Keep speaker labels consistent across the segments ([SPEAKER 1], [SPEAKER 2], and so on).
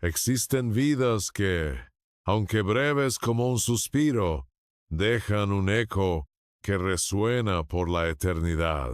[SPEAKER 1] Existen vidas que, aunque breves como un suspiro, dejan un eco que resuena por la eternidad.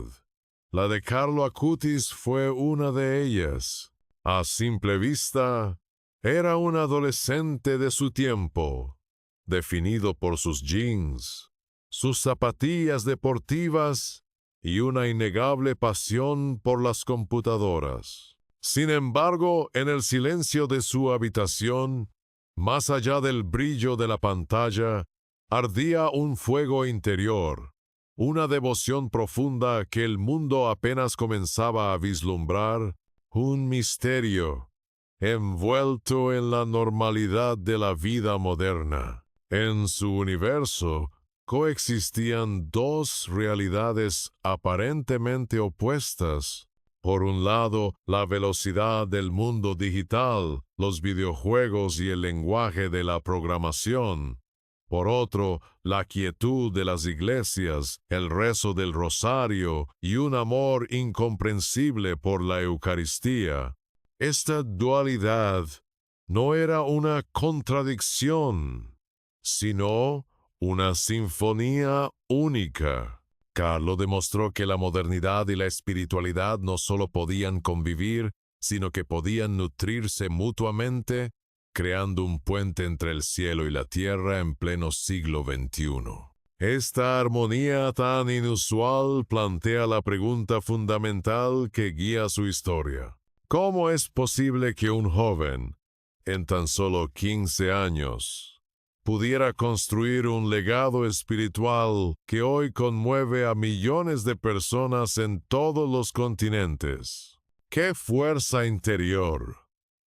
[SPEAKER 1] La de Carlo Acutis fue una de ellas. A simple vista, era un adolescente de su tiempo, definido por sus jeans, sus zapatillas deportivas y una innegable pasión por las computadoras. Sin embargo, en el silencio de su habitación, más allá del brillo de la pantalla, ardía un fuego interior, una devoción profunda que el mundo apenas comenzaba a vislumbrar, un misterio, envuelto en la normalidad de la vida moderna. En su universo coexistían dos realidades aparentemente opuestas. Por un lado, la velocidad del mundo digital, los videojuegos y el lenguaje de la programación. Por otro, la quietud de las iglesias, el rezo del rosario y un amor incomprensible por la Eucaristía. Esta dualidad no era una contradicción, sino una sinfonía única. Carlo demostró que la modernidad y la espiritualidad no solo podían convivir, sino que podían nutrirse mutuamente, creando un puente entre el cielo y la tierra en pleno siglo XXI. Esta armonía tan inusual plantea la pregunta fundamental que guía su historia. ¿Cómo es posible que un joven, en tan solo 15 años, pudiera construir un legado espiritual que hoy conmueve a millones de personas en todos los continentes? ¿Qué fuerza interior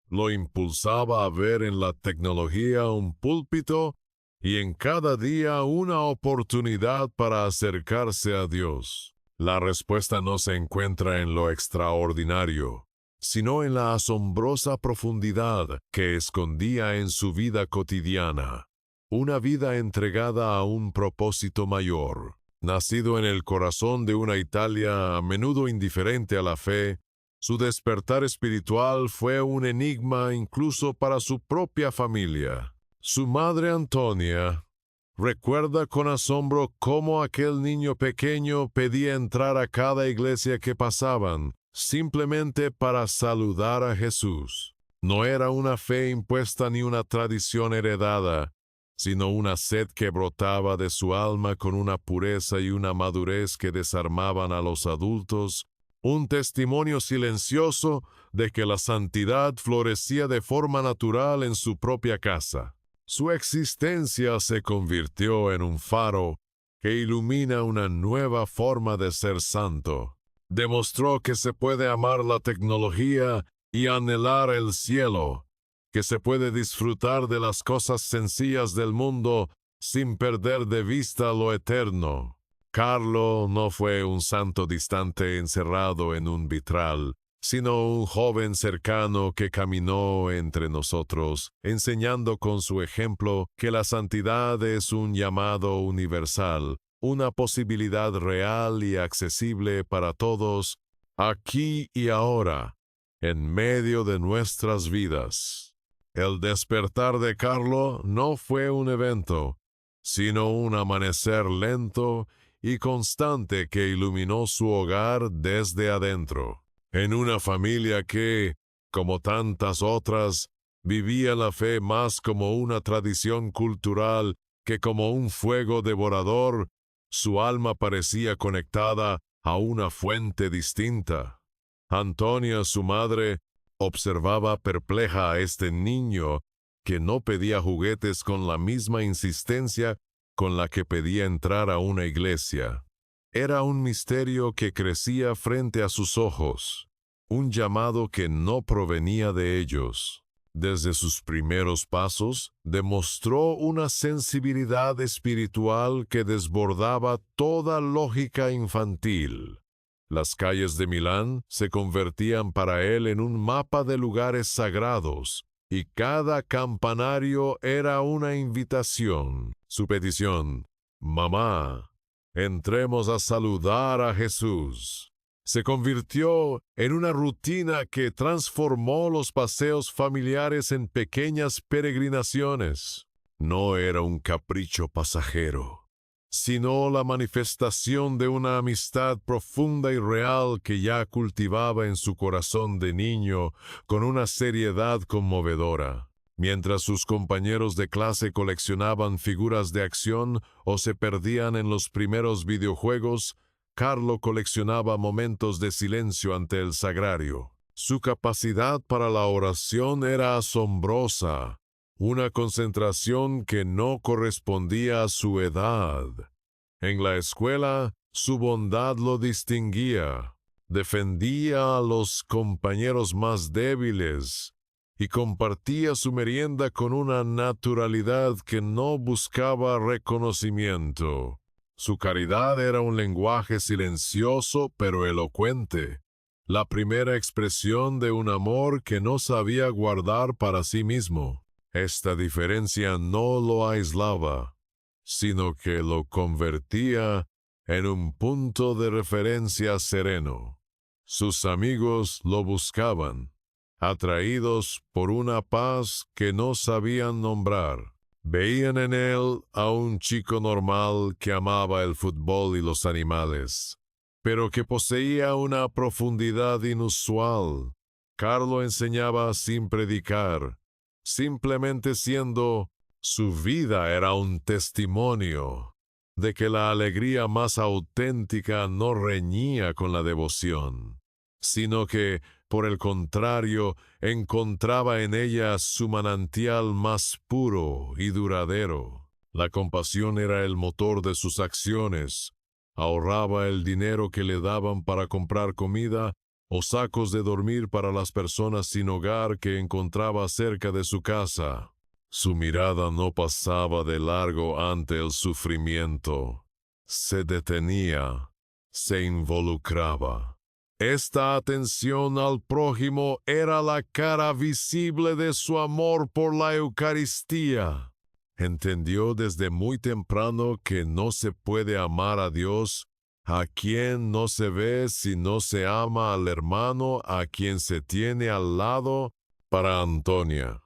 [SPEAKER 1] lo impulsaba a ver en la tecnología un púlpito y en cada día una oportunidad para acercarse a Dios? La respuesta no se encuentra en lo extraordinario, sino en la asombrosa profundidad que escondía en su vida cotidiana. Una vida entregada a un propósito mayor. Nacido en el corazón de una Italia a menudo indiferente a la fe, su despertar espiritual fue un enigma incluso para su propia familia. Su madre Antonia recuerda con asombro cómo aquel niño pequeño pedía entrar a cada iglesia que pasaban, simplemente para saludar a Jesús. No era una fe impuesta ni una tradición heredada, sino una sed que brotaba de su alma con una pureza y una madurez que desarmaban a los adultos, un testimonio silencioso de que la santidad florecía de forma natural en su propia casa. Su existencia se convirtió en un faro que ilumina una nueva forma de ser santo. Demostró que se puede amar la tecnología y anhelar el cielo, que se puede disfrutar de las cosas sencillas del mundo sin perder de vista lo eterno. Carlo no fue un santo distante encerrado en un vitral, sino un joven cercano que caminó entre nosotros, enseñando con su ejemplo que la santidad es un llamado universal, una posibilidad real y accesible para todos, aquí y ahora, en medio de nuestras vidas. El despertar de Carlo no fue un evento, sino un amanecer lento y constante que iluminó su hogar desde adentro. En una familia que, como tantas otras, vivía la fe más como una tradición cultural que como un fuego devorador, su alma parecía conectada a una fuente distinta. Antonia, su madre, observaba perpleja a este niño que no pedía juguetes con la misma insistencia con la que pedía entrar a una iglesia. Era un misterio que crecía frente a sus ojos, un llamado que no provenía de ellos. Desde sus primeros pasos, demostró una sensibilidad espiritual que desbordaba toda lógica infantil. Las calles de Milán se convertían para él en un mapa de lugares sagrados, y cada campanario era una invitación. Su petición: «Mamá, entremos a saludar a Jesús», se convirtió en una rutina que transformó los paseos familiares en pequeñas peregrinaciones. No era un capricho pasajero, sino la manifestación de una amistad profunda y real que ya cultivaba en su corazón de niño con una seriedad conmovedora. Mientras sus compañeros de clase coleccionaban figuras de acción o se perdían en los primeros videojuegos, Carlo coleccionaba momentos de silencio ante el sagrario. Su capacidad para la oración era asombrosa, una concentración que no correspondía a su edad. En la escuela, su bondad lo distinguía. Defendía a los compañeros más débiles y compartía su merienda con una naturalidad que no buscaba reconocimiento. Su caridad era un lenguaje silencioso pero elocuente, la primera expresión de un amor que no sabía guardar para sí mismo. Esta diferencia no lo aislaba, sino que lo convertía en un punto de referencia sereno. Sus amigos lo buscaban, atraídos por una paz que no sabían nombrar. Veían en él a un chico normal que amaba el fútbol y los animales, pero que poseía una profundidad inusual. Carlo enseñaba sin predicar, simplemente siendo. Su vida era un testimonio de que la alegría más auténtica no reñía con la devoción, sino que, por el contrario, encontraba en ella su manantial más puro y duradero. La compasión era el motor de sus acciones. Ahorraba el dinero que le daban para comprar comida o sacos de dormir para las personas sin hogar que encontraba cerca de su casa. Su mirada no pasaba de largo ante el sufrimiento. Se detenía, se involucraba. Esta atención al prójimo era la cara visible de su amor por la Eucaristía. Entendió desde muy temprano que no se puede amar a Dios a quien no se ve si no se ama al hermano a quien se tiene al lado. Para Antonia,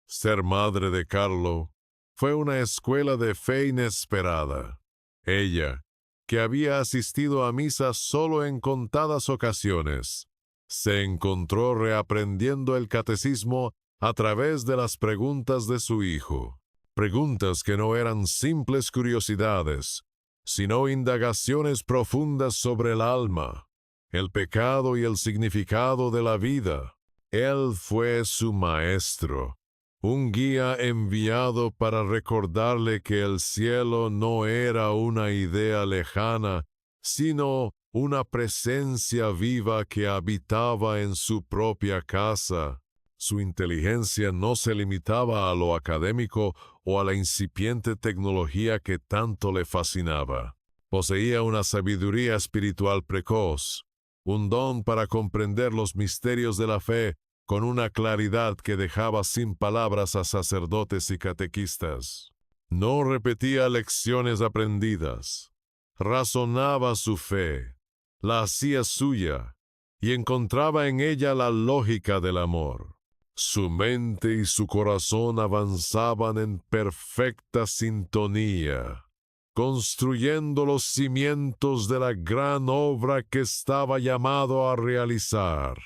[SPEAKER 1] ser madre de Carlo fue una escuela de fe inesperada. Ella, que había asistido a misa solo en contadas ocasiones, se encontró reaprendiendo el catecismo a través de las preguntas de su hijo. Preguntas que no eran simples curiosidades, sino indagaciones profundas sobre el alma, el pecado y el significado de la vida. Él fue su maestro, un guía enviado para recordarle que el cielo no era una idea lejana, sino una presencia viva que habitaba en su propia casa. Su inteligencia no se limitaba a lo académico o a la incipiente tecnología que tanto le fascinaba. Poseía una sabiduría espiritual precoz, un don para comprender los misterios de la fe con una claridad que dejaba sin palabras a sacerdotes y catequistas. No repetía lecciones aprendidas. Razonaba su fe, la hacía suya, y encontraba en ella la lógica del amor. Su mente y su corazón avanzaban en perfecta sintonía, construyendo los cimientos de la gran obra que estaba llamado a realizar.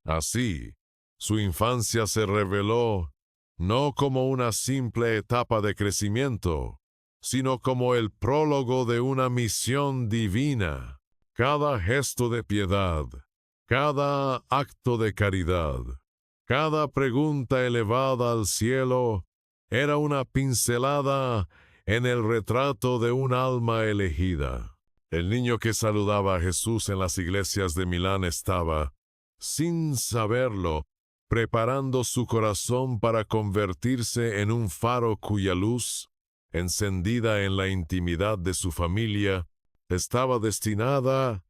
[SPEAKER 1] Así, su infancia se reveló no como una simple etapa de crecimiento, sino como el prólogo de una misión divina. Cada gesto de piedad, cada acto de caridad, cada pregunta elevada al cielo era una pincelada en el retrato de un alma elegida. El niño que saludaba a Jesús en las iglesias de Milán estaba, sin saberlo, preparando su corazón para convertirse en un faro cuya luz, encendida en la intimidad de su familia, estaba destinada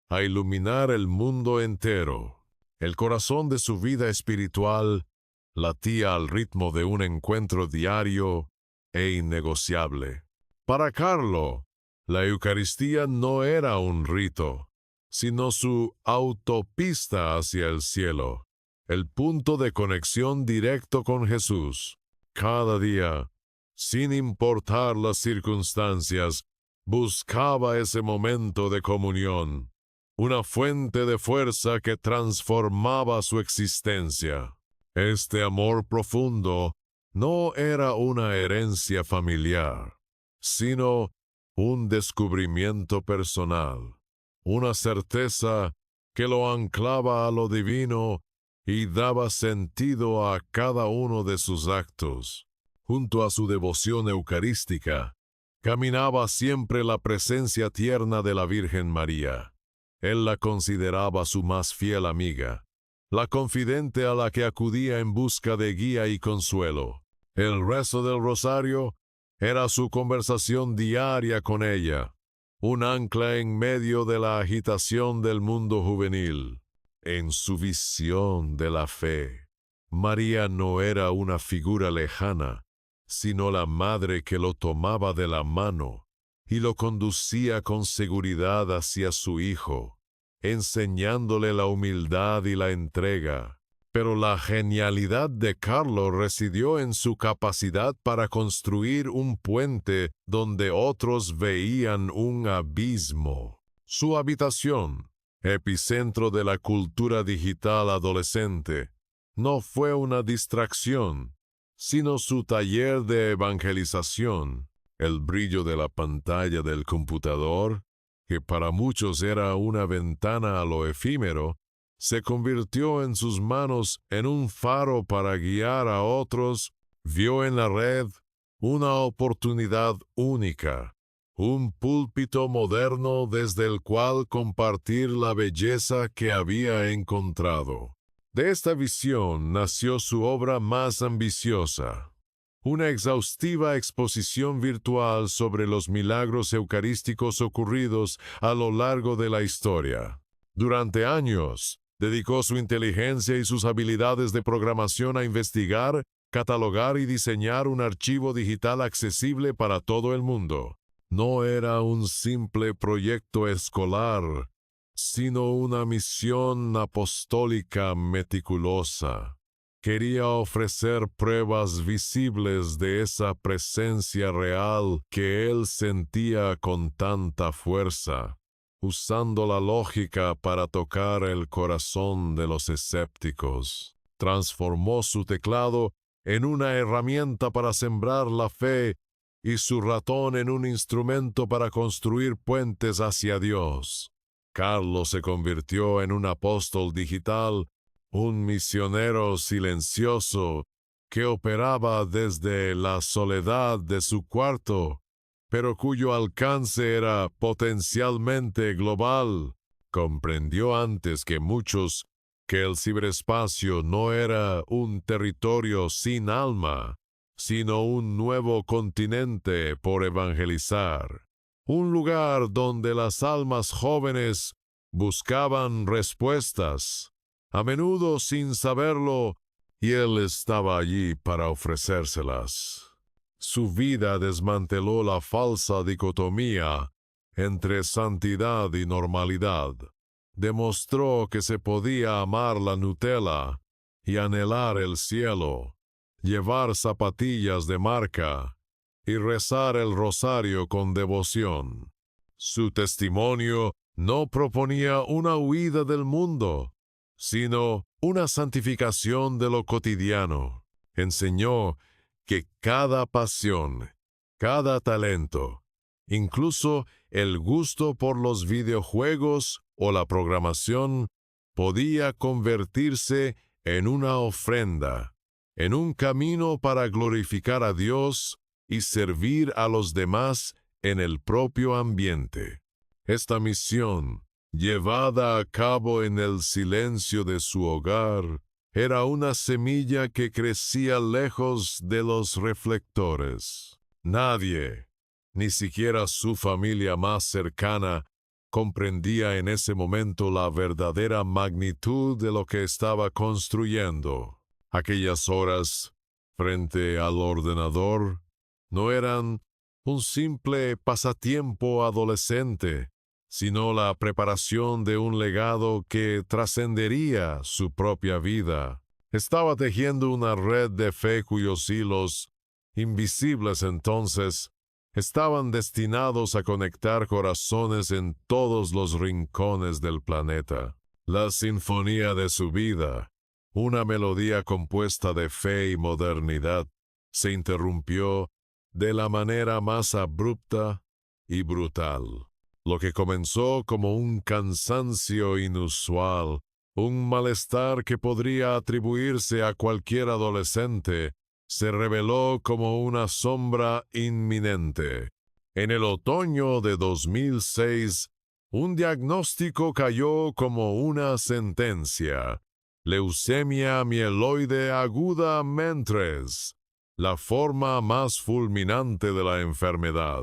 [SPEAKER 1] a iluminar el mundo entero. El corazón de su vida espiritual latía al ritmo de un encuentro diario e innegociable. Para Carlo, la Eucaristía no era un rito, sino su autopista hacia el cielo, el punto de conexión directo con Jesús. Cada día, sin importar las circunstancias, buscaba ese momento de comunión, una fuente de fuerza que transformaba su existencia. Este amor profundo no era una herencia familiar, sino un descubrimiento personal, una certeza que lo anclaba a lo divino y daba sentido a cada uno de sus actos. Junto a su devoción eucarística, caminaba siempre la presencia tierna de la Virgen María. Él la consideraba su más fiel amiga, la confidente a la que acudía en busca de guía y consuelo. El rezo del rosario era su conversación diaria con ella, un ancla en medio de la agitación del mundo juvenil. En su visión de la fe, María no era una figura lejana, sino la madre que lo tomaba de la mano y lo conducía con seguridad hacia su hijo, enseñándole la humildad y la entrega. Pero la genialidad de Carlo residió en su capacidad para construir un puente donde otros veían un abismo. Su habitación, epicentro de la cultura digital adolescente, no fue una distracción, sino su taller de evangelización. El brillo de la pantalla del computador, que para muchos era una ventana a lo efímero, se convirtió en sus manos en un faro para guiar a otros. Vio en la red una oportunidad única, un púlpito moderno desde el cual compartir la belleza que había encontrado. De esta visión nació su obra más ambiciosa, una exhaustiva exposición virtual sobre los milagros eucarísticos ocurridos a lo largo de la historia. Durante años, dedicó su inteligencia y sus habilidades de programación a investigar, catalogar y diseñar un archivo digital accesible para todo el mundo. No era un simple proyecto escolar, sino una misión apostólica meticulosa. Quería ofrecer pruebas visibles de esa presencia real que él sentía con tanta fuerza, usando la lógica para tocar el corazón de los escépticos. Transformó su teclado en una herramienta para sembrar la fe y su ratón en un instrumento para construir puentes hacia Dios. Carlos se convirtió en un apóstol digital, un misionero silencioso que operaba desde la soledad de su cuarto, pero cuyo alcance era potencialmente global. Comprendió antes que muchos que el ciberespacio no era un territorio sin alma, sino un nuevo continente por evangelizar, un lugar donde las almas jóvenes buscaban respuestas, a menudo sin saberlo, y él estaba allí para ofrecérselas. Su vida desmanteló la falsa dicotomía entre santidad y normalidad. Demostró que se podía amar la Nutella y anhelar el cielo, llevar zapatillas de marca y rezar el rosario con devoción. Su testimonio no proponía una huida del mundo, sino una santificación de lo cotidiano. Enseñó que cada pasión, cada talento, incluso el gusto por los videojuegos o la programación, podía convertirse en una ofrenda, en un camino para glorificar a Dios y servir a los demás en el propio ambiente. Esta misión, llevada a cabo en el silencio de su hogar, era una semilla que crecía lejos de los reflectores. Nadie, ni siquiera su familia más cercana, comprendía en ese momento la verdadera magnitud de lo que estaba construyendo. Aquellas horas, frente al ordenador, no eran un simple pasatiempo adolescente, sino la preparación de un legado que trascendería su propia vida. Estaba tejiendo una red de fe cuyos hilos, invisibles entonces, estaban destinados a conectar corazones en todos los rincones del planeta. La sinfonía de su vida, una melodía compuesta de fe y modernidad, se interrumpió de la manera más abrupta y brutal. Lo que comenzó como un cansancio inusual, un malestar que podría atribuirse a cualquier adolescente, se reveló como una sombra inminente. En el otoño de 2006, un diagnóstico cayó como una sentencia: leucemia mieloide aguda mentres, la forma más fulminante de la enfermedad.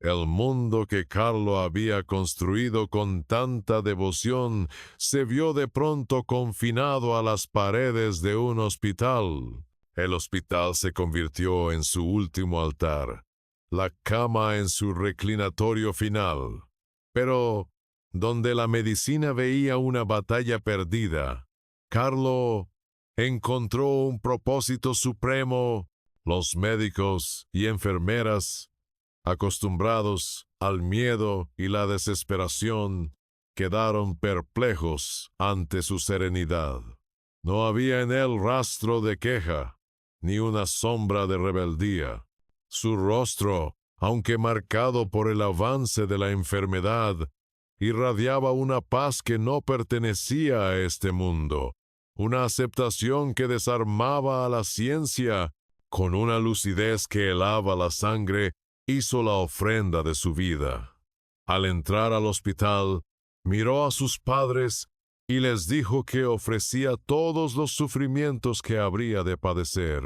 [SPEAKER 1] El mundo que Carlo había construido con tanta devoción se vio de pronto confinado a las paredes de un hospital. El hospital se convirtió en su último altar, la cama en su reclinatorio final. Pero, donde la medicina veía una batalla perdida, Carlo encontró un propósito supremo. Los médicos y enfermeras, acostumbrados al miedo y la desesperación, quedaron perplejos ante su serenidad. No había en él rastro de queja, ni una sombra de rebeldía. Su rostro, aunque marcado por el avance de la enfermedad, irradiaba una paz que no pertenecía a este mundo, una aceptación que desarmaba a la ciencia. Con una lucidez que helaba la sangre, hizo la ofrenda de su vida. Al entrar al hospital, miró a sus padres y les dijo que ofrecía todos los sufrimientos que habría de padecer.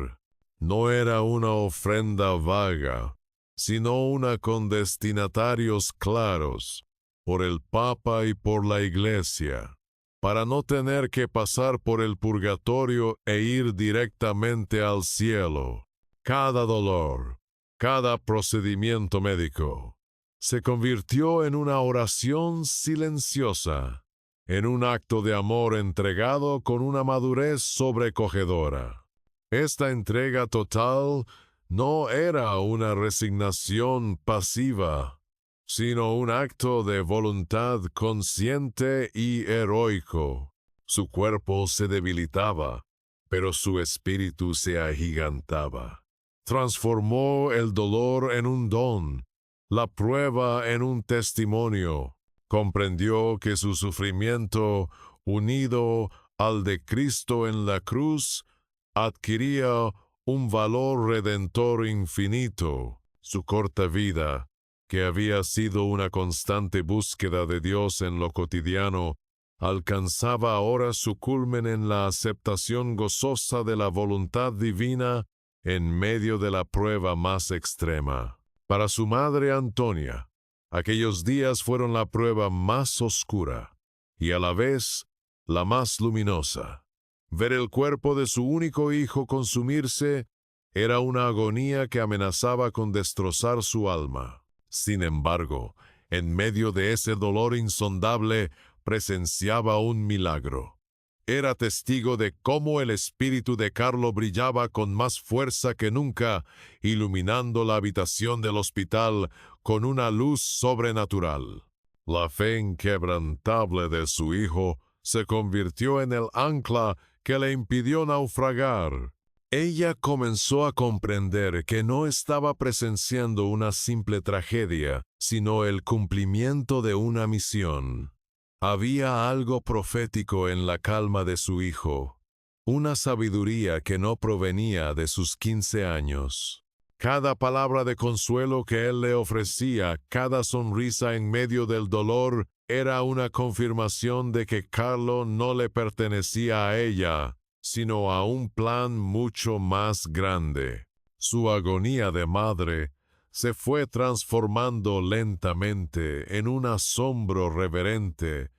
[SPEAKER 1] No era una ofrenda vaga, sino una con destinatarios claros, por el Papa y por la Iglesia, para no tener que pasar por el purgatorio e ir directamente al cielo. Cada dolor, cada procedimiento médico, se convirtió en una oración silenciosa, en un acto de amor entregado con una madurez sobrecogedora. Esta entrega total no era una resignación pasiva, sino un acto de voluntad consciente y heroico. Su cuerpo se debilitaba, pero su espíritu se agigantaba. Transformó el dolor en un don, la prueba en un testimonio. Comprendió que su sufrimiento, unido al de Cristo en la cruz, adquiría un valor redentor infinito. Su corta vida, que había sido una constante búsqueda de Dios en lo cotidiano, alcanzaba ahora su culmen en la aceptación gozosa de la voluntad divina en medio de la prueba más extrema. Para su madre Antonia, aquellos días fueron la prueba más oscura y a la vez la más luminosa. Ver el cuerpo de su único hijo consumirse era una agonía que amenazaba con destrozar su alma. Sin embargo, en medio de ese dolor insondable, presenciaba un milagro. Era testigo de cómo el espíritu de Carlo brillaba con más fuerza que nunca, iluminando la habitación del hospital con una luz sobrenatural. La fe inquebrantable de su hijo se convirtió en el ancla que le impidió naufragar. Ella comenzó a comprender que no estaba presenciando una simple tragedia, sino el cumplimiento de una misión. Había algo profético en la calma de su hijo, una sabiduría que no provenía de sus 15 años. Cada palabra de consuelo que él le ofrecía, cada sonrisa en medio del dolor, era una confirmación de que Carlo no le pertenecía a ella, sino a un plan mucho más grande. Su agonía de madre se fue transformando lentamente en un asombro reverente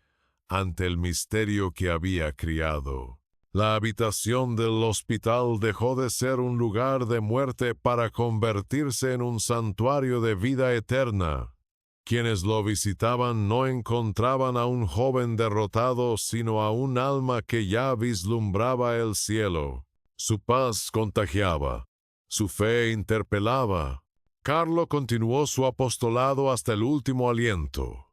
[SPEAKER 1] ante el misterio que había criado. La habitación del hospital dejó de ser un lugar de muerte para convertirse en un santuario de vida eterna. Quienes lo visitaban no encontraban a un joven derrotado, sino a un alma que ya vislumbraba el cielo. Su paz contagiaba, su fe interpelaba. Carlo continuó su apostolado hasta el último aliento,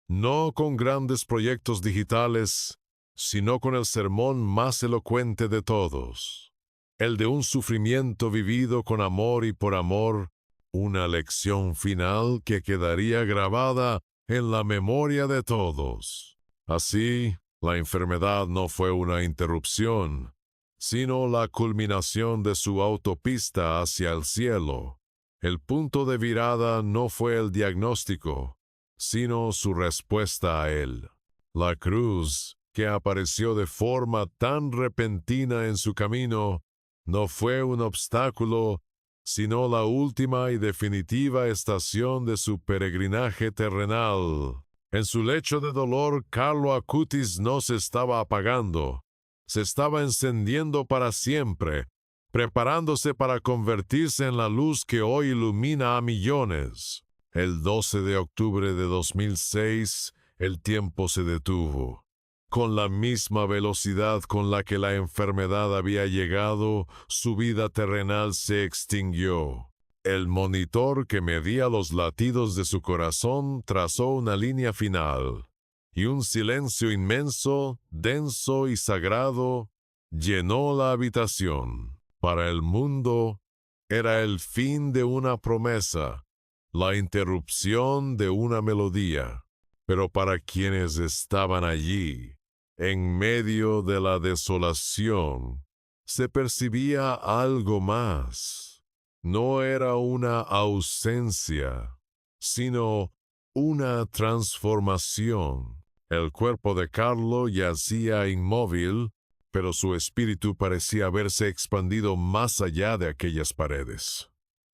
[SPEAKER 1] no con grandes proyectos digitales, sino con el sermón más elocuente de todos, el de un sufrimiento vivido con amor y por amor, una lección final que quedaría grabada en la memoria de todos. Así, la enfermedad no fue una interrupción, sino la culminación de su autopista hacia el cielo. El punto de virada no fue el diagnóstico, sino su respuesta a él. La cruz, que apareció de forma tan repentina en su camino, no fue un obstáculo, sino la última y definitiva estación de su peregrinaje terrenal. En su lecho de dolor, Carlo Acutis no se estaba apagando, se estaba encendiendo para siempre, preparándose para convertirse en la luz que hoy ilumina a millones. El 12 de octubre de 2006, el tiempo se detuvo. Con la misma velocidad con la que la enfermedad había llegado, su vida terrenal se extinguió. El monitor que medía los latidos de su corazón trazó una línea final, y un silencio inmenso, denso y sagrado llenó la habitación. Para el mundo, era el fin de una promesa, la interrupción de una melodía. Pero para quienes estaban allí, en medio de la desolación, se percibía algo más. No era una ausencia, sino una transformación. El cuerpo de Carlo yacía inmóvil, pero su espíritu parecía haberse expandido más allá de aquellas paredes.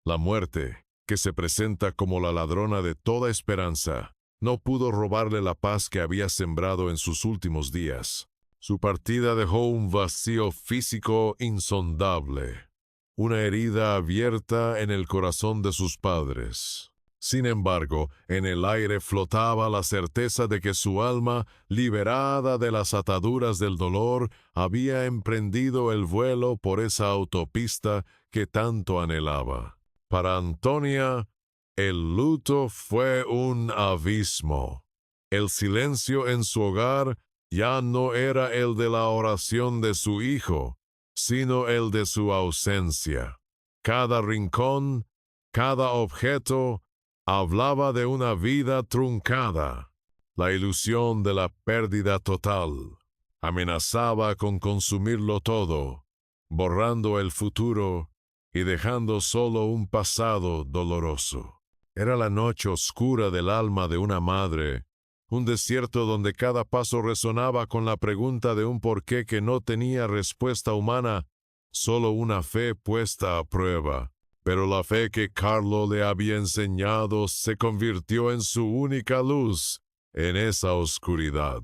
[SPEAKER 1] La muerte, que se presenta como la ladrona de toda esperanza, no pudo robarle la paz que había sembrado en sus últimos días. Su partida dejó un vacío físico insondable, una herida abierta en el corazón de sus padres. Sin embargo, en el aire flotaba la certeza de que su alma, liberada de las ataduras del dolor, había emprendido el vuelo por esa autopista que tanto anhelaba. Para Antonia, el luto fue un abismo. El silencio en su hogar ya no era el de la oración de su hijo, sino el de su ausencia. Cada rincón, cada objeto, hablaba de una vida truncada. La ilusión de la pérdida total amenazaba con consumirlo todo, borrando el futuro y dejando solo un pasado doloroso. Era la noche oscura del alma de una madre, un desierto donde cada paso resonaba con la pregunta de un porqué que no tenía respuesta humana, solo una fe puesta a prueba. Pero la fe que Carlo le había enseñado se convirtió en su única luz en esa oscuridad.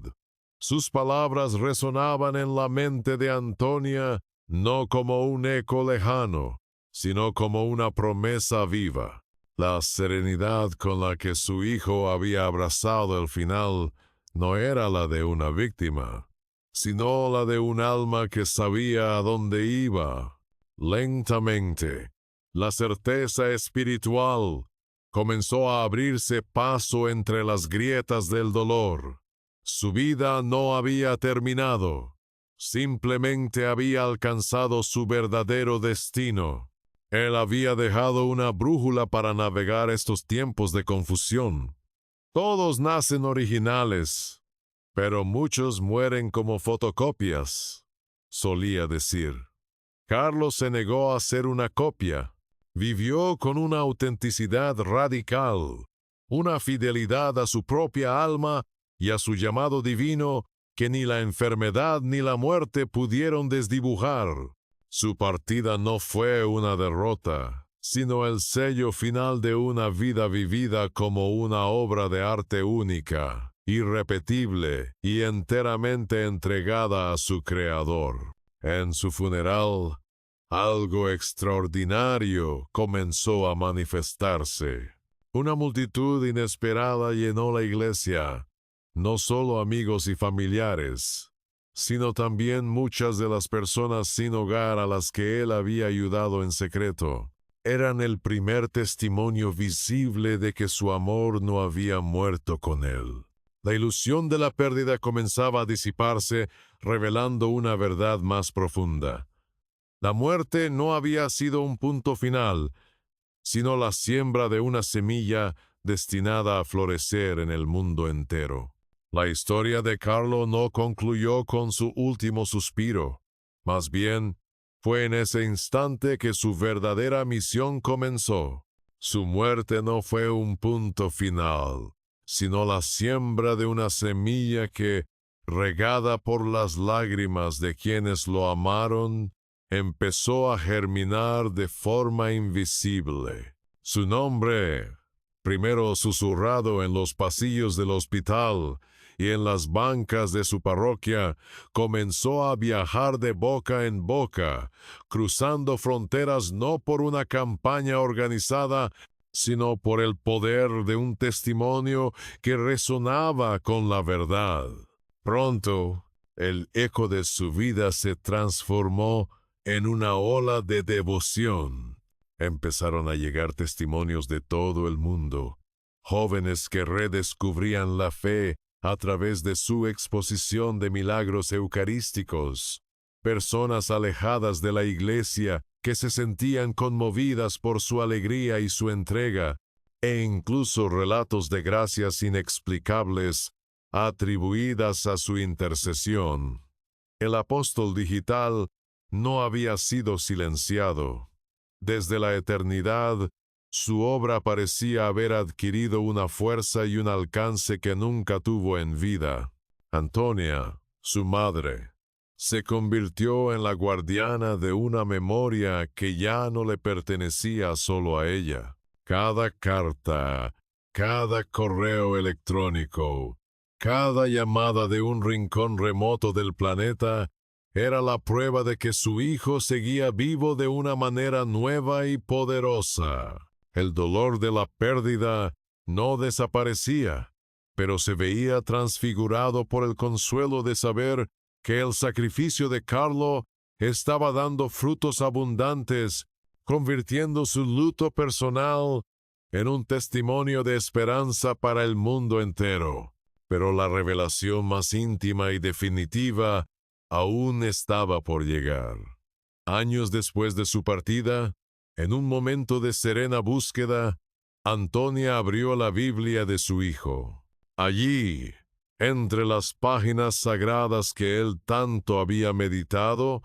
[SPEAKER 1] Sus palabras resonaban en la mente de Antonia no como un eco lejano, sino como una promesa viva. La serenidad con la que su hijo había abrazado el final no era la de una víctima, sino la de un alma que sabía a dónde iba. Lentamente, la certeza espiritual comenzó a abrirse paso entre las grietas del dolor. Su vida no había terminado, simplemente había alcanzado su verdadero destino. Él había dejado una brújula para navegar estos tiempos de confusión. Todos nacen originales, pero muchos mueren como fotocopias, solía decir. Carlos se negó a ser una copia. Vivió con una autenticidad radical, una fidelidad a su propia alma y a su llamado divino que ni la enfermedad ni la muerte pudieron desdibujar. Su partida no fue una derrota, sino el sello final de una vida vivida como una obra de arte única, irrepetible y enteramente entregada a su Creador. En su funeral, algo extraordinario comenzó a manifestarse. Una multitud inesperada llenó la iglesia, no solo amigos y familiares, sino también muchas de las personas sin hogar a las que él había ayudado en secreto. Eran el primer testimonio visible de que su amor no había muerto con él. La ilusión de la pérdida comenzaba a disiparse, revelando una verdad más profunda. La muerte no había sido un punto final, sino la siembra de una semilla destinada a florecer en el mundo entero. La historia de Carlo no concluyó con su último suspiro. Más bien, fue en ese instante que su verdadera misión comenzó. Su muerte no fue un punto final, sino la siembra de una semilla que, regada por las lágrimas de quienes lo amaron, empezó a germinar de forma invisible. Su nombre, primero susurrado en los pasillos del hospital y en las bancas de su parroquia, comenzó a viajar de boca en boca, cruzando fronteras no por una campaña organizada, sino por el poder de un testimonio que resonaba con la verdad. Pronto, el eco de su vida se transformó en una ola de devoción. Empezaron a llegar testimonios de todo el mundo, jóvenes que redescubrían la fe a través de su exposición de milagros eucarísticos, personas alejadas de la iglesia que se sentían conmovidas por su alegría y su entrega, e incluso relatos de gracias inexplicables atribuidas a su intercesión. El apóstol digital no había sido silenciado. Desde la eternidad, su obra parecía haber adquirido una fuerza y un alcance que nunca tuvo en vida. Antonia, su madre, se convirtió en la guardiana de una memoria que ya no le pertenecía solo a ella. Cada carta, cada correo electrónico, cada llamada de un rincón remoto del planeta era la prueba de que su hijo seguía vivo de una manera nueva y poderosa. El dolor de la pérdida no desaparecía, pero se veía transfigurado por el consuelo de saber que el sacrificio de Carlo estaba dando frutos abundantes, convirtiendo su luto personal en un testimonio de esperanza para el mundo entero. Pero la revelación más íntima y definitiva aún estaba por llegar. Años después de su partida, en un momento de serena búsqueda, Antonia abrió la Biblia de su hijo. Allí, entre las páginas sagradas que él tanto había meditado,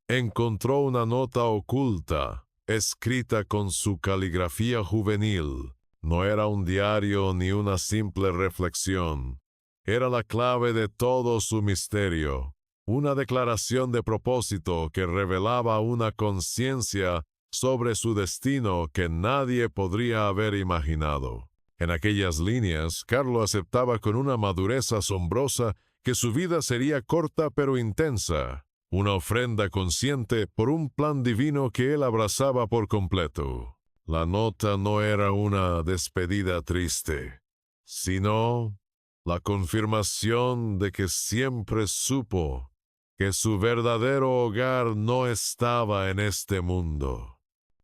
[SPEAKER 1] encontró una nota oculta, escrita con su caligrafía juvenil. No era un diario ni una simple reflexión. Era la clave de todo su misterio. Una declaración de propósito que revelaba una conciencia sobre su destino que nadie podría haber imaginado. En aquellas líneas, Carlo aceptaba con una madurez asombrosa que su vida sería corta pero intensa, una ofrenda consciente por un plan divino que él abrazaba por completo. La nota no era una despedida triste, sino la confirmación de que siempre supo que su verdadero hogar no estaba en este mundo.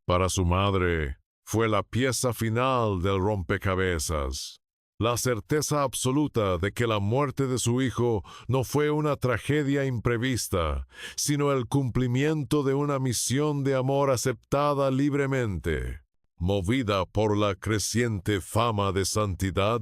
[SPEAKER 1] Para su madre, fue la pieza final del rompecabezas, la certeza absoluta de que la muerte de su hijo no fue una tragedia imprevista, sino el cumplimiento de una misión de amor aceptada libremente. Movida por la creciente fama de santidad,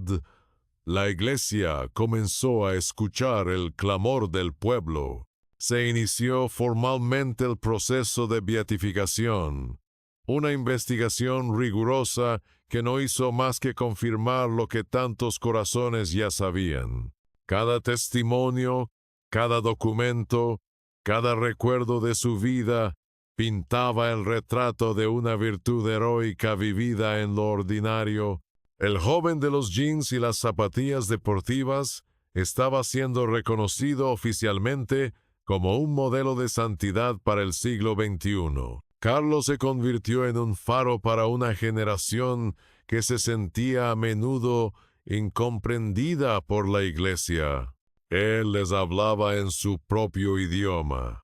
[SPEAKER 1] la iglesia comenzó a escuchar el clamor del pueblo. Se inició formalmente el proceso de beatificación, una investigación rigurosa que no hizo más que confirmar lo que tantos corazones ya sabían. Cada testimonio, cada documento, cada recuerdo de su vida pintaba el retrato de una virtud heroica vivida en lo ordinario. El joven de los jeans y las zapatillas deportivas estaba siendo reconocido oficialmente como un modelo de santidad para el siglo XXI. Carlos se convirtió en un faro para una generación que se sentía a menudo incomprendida por la Iglesia. Él les hablaba en su propio idioma,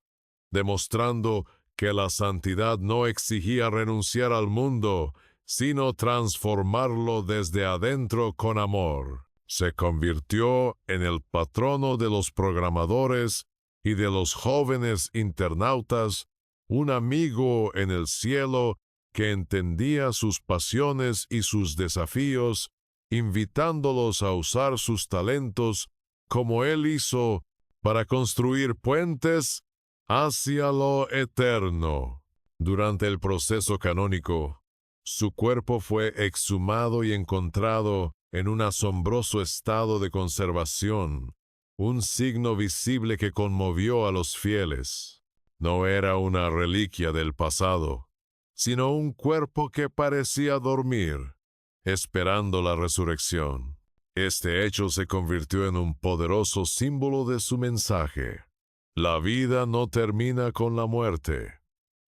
[SPEAKER 1] demostrando que la santidad no exigía renunciar al mundo, sino transformarlo desde adentro con amor. Se convirtió en el patrono de los programadores y de los jóvenes internautas, un amigo en el cielo que entendía sus pasiones y sus desafíos, invitándolos a usar sus talentos como él hizo para construir puentes hacia lo eterno. Durante el proceso canónico, su cuerpo fue exhumado y encontrado en un asombroso estado de conservación, un signo visible que conmovió a los fieles. No era una reliquia del pasado, sino un cuerpo que parecía dormir, esperando la resurrección. Este hecho se convirtió en un poderoso símbolo de su mensaje. La vida no termina con la muerte,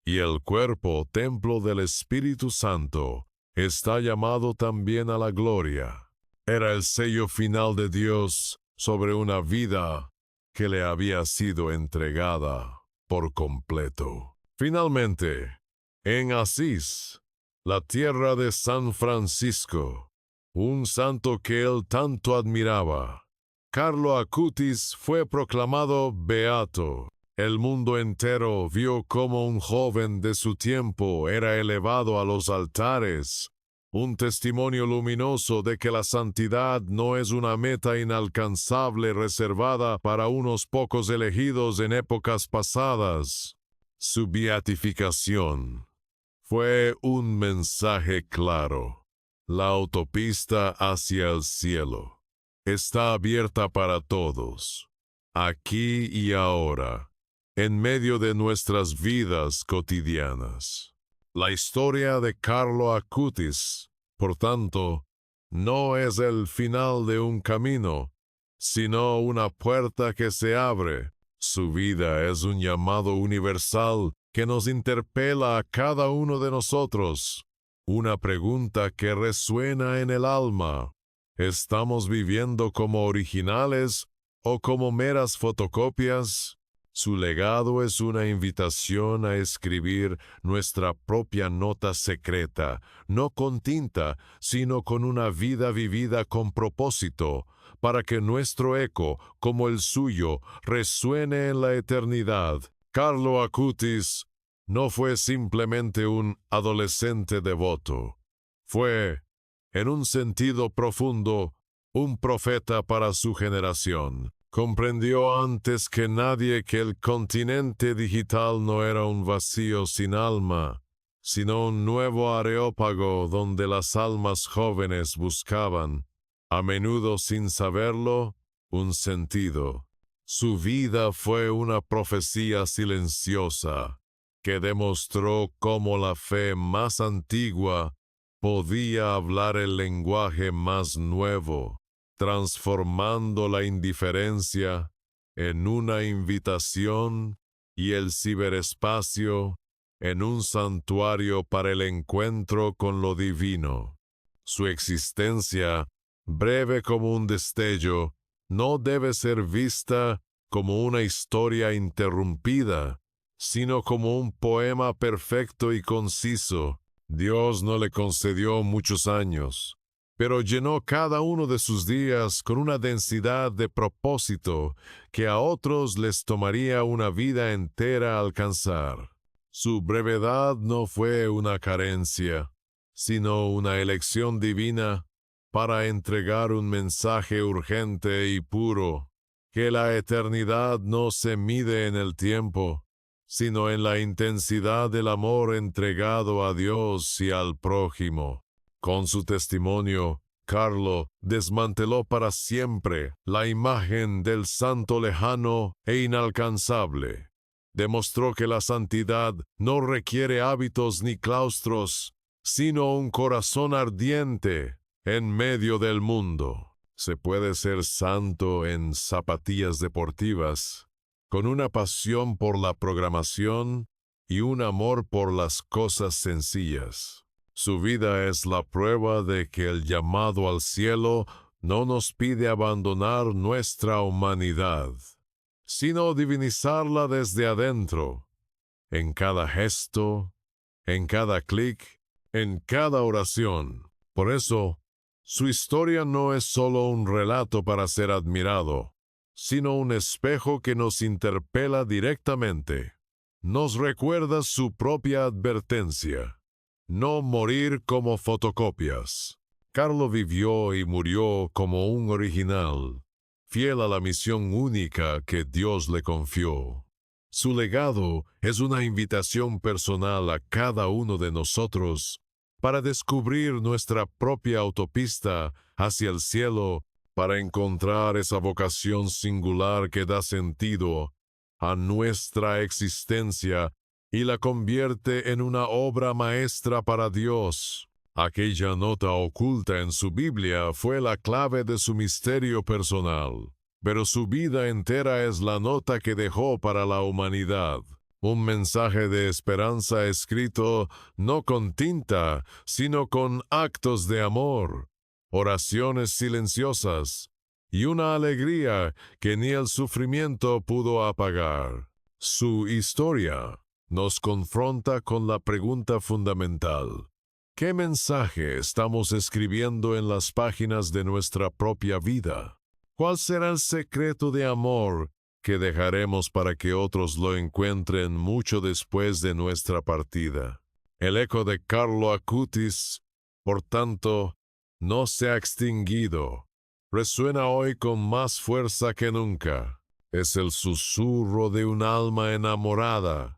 [SPEAKER 1] y el cuerpo, templo del Espíritu Santo, está llamado también a la gloria. Era el sello final de Dios sobre una vida que le había sido entregada por completo. Finalmente, en Asís, la tierra de San Francisco, un santo que él tanto admiraba, Carlo Acutis fue proclamado beato. El mundo entero vio cómo un joven de su tiempo era elevado a los altares, un testimonio luminoso de que la santidad no es una meta inalcanzable reservada para unos pocos elegidos en épocas pasadas. Su beatificación fue un mensaje claro. La autopista hacia el cielo está abierta para todos, aquí y ahora, en medio de nuestras vidas cotidianas. La historia de Carlo Acutis, por tanto, no es el final de un camino, sino una puerta que se abre. Su vida es un llamado universal que nos interpela a cada uno de nosotros. Una pregunta que resuena en el alma. ¿Estamos viviendo como originales o como meras fotocopias? Su legado es una invitación a escribir nuestra propia nota secreta, no con tinta, sino con una vida vivida con propósito, para que nuestro eco, como el suyo, resuene en la eternidad. Carlo Acutis no fue simplemente un adolescente devoto. Fue, en un sentido profundo, un profeta para su generación. Comprendió antes que nadie que el continente digital no era un vacío sin alma, sino un nuevo areópago donde las almas jóvenes buscaban, a menudo sin saberlo, un sentido. Su vida fue una profecía silenciosa que demostró cómo la fe más antigua podía hablar el lenguaje más nuevo, transformando la indiferencia en una invitación y el ciberespacio en un santuario para el encuentro con lo divino. Su existencia, breve como un destello, no debe ser vista como una historia interrumpida, sino como un poema perfecto y conciso. Dios no le concedió muchos años, pero llenó cada uno de sus días con una densidad de propósito que a otros les tomaría una vida entera alcanzar. Su brevedad no fue una carencia, sino una elección divina para entregar un mensaje urgente y puro, que la eternidad no se mide en el tiempo, sino en la intensidad del amor entregado a Dios y al prójimo. Con su testimonio, Carlo desmanteló para siempre la imagen del santo lejano e inalcanzable. Demostró que la santidad no requiere hábitos ni claustros, sino un corazón ardiente en medio del mundo. Se puede ser santo en zapatillas deportivas, con una pasión por la programación y un amor por las cosas sencillas. Su vida es la prueba de que el llamado al cielo no nos pide abandonar nuestra humanidad, sino divinizarla desde adentro, en cada gesto, en cada clic, en cada oración. Por eso, su historia no es solo un relato para ser admirado, sino un espejo que nos interpela directamente. Nos recuerda su propia advertencia: no morir como fotocopias. Carlo vivió y murió como un original, fiel a la misión única que Dios le confió. Su legado es una invitación personal a cada uno de nosotros para descubrir nuestra propia autopista hacia el cielo, para encontrar esa vocación singular que da sentido a nuestra existencia y la convierte en una obra maestra para Dios. Aquella nota oculta en su Biblia fue la clave de su misterio personal, pero su vida entera es la nota que dejó para la humanidad. Un mensaje de esperanza escrito no con tinta, sino con actos de amor, oraciones silenciosas y una alegría que ni el sufrimiento pudo apagar. Su historia nos confronta con la pregunta fundamental: ¿qué mensaje estamos escribiendo en las páginas de nuestra propia vida? ¿Cuál será el secreto de amor que dejaremos para que otros lo encuentren mucho después de nuestra partida? El eco de Carlo Acutis, por tanto, no se ha extinguido. Resuena hoy con más fuerza que nunca. Es el susurro de un alma enamorada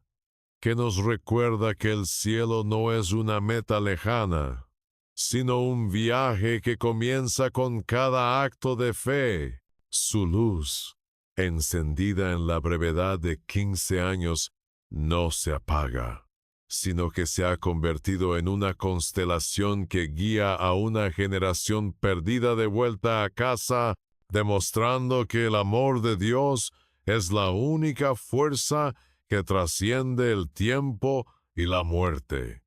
[SPEAKER 1] que nos recuerda que el cielo no es una meta lejana, sino un viaje que comienza con cada acto de fe. Su luz, encendida en la brevedad de 15 años, no se apaga, sino que se ha convertido en una constelación que guía a una generación perdida de vuelta a casa, demostrando que el amor de Dios es la única fuerza que trasciende el tiempo y la muerte.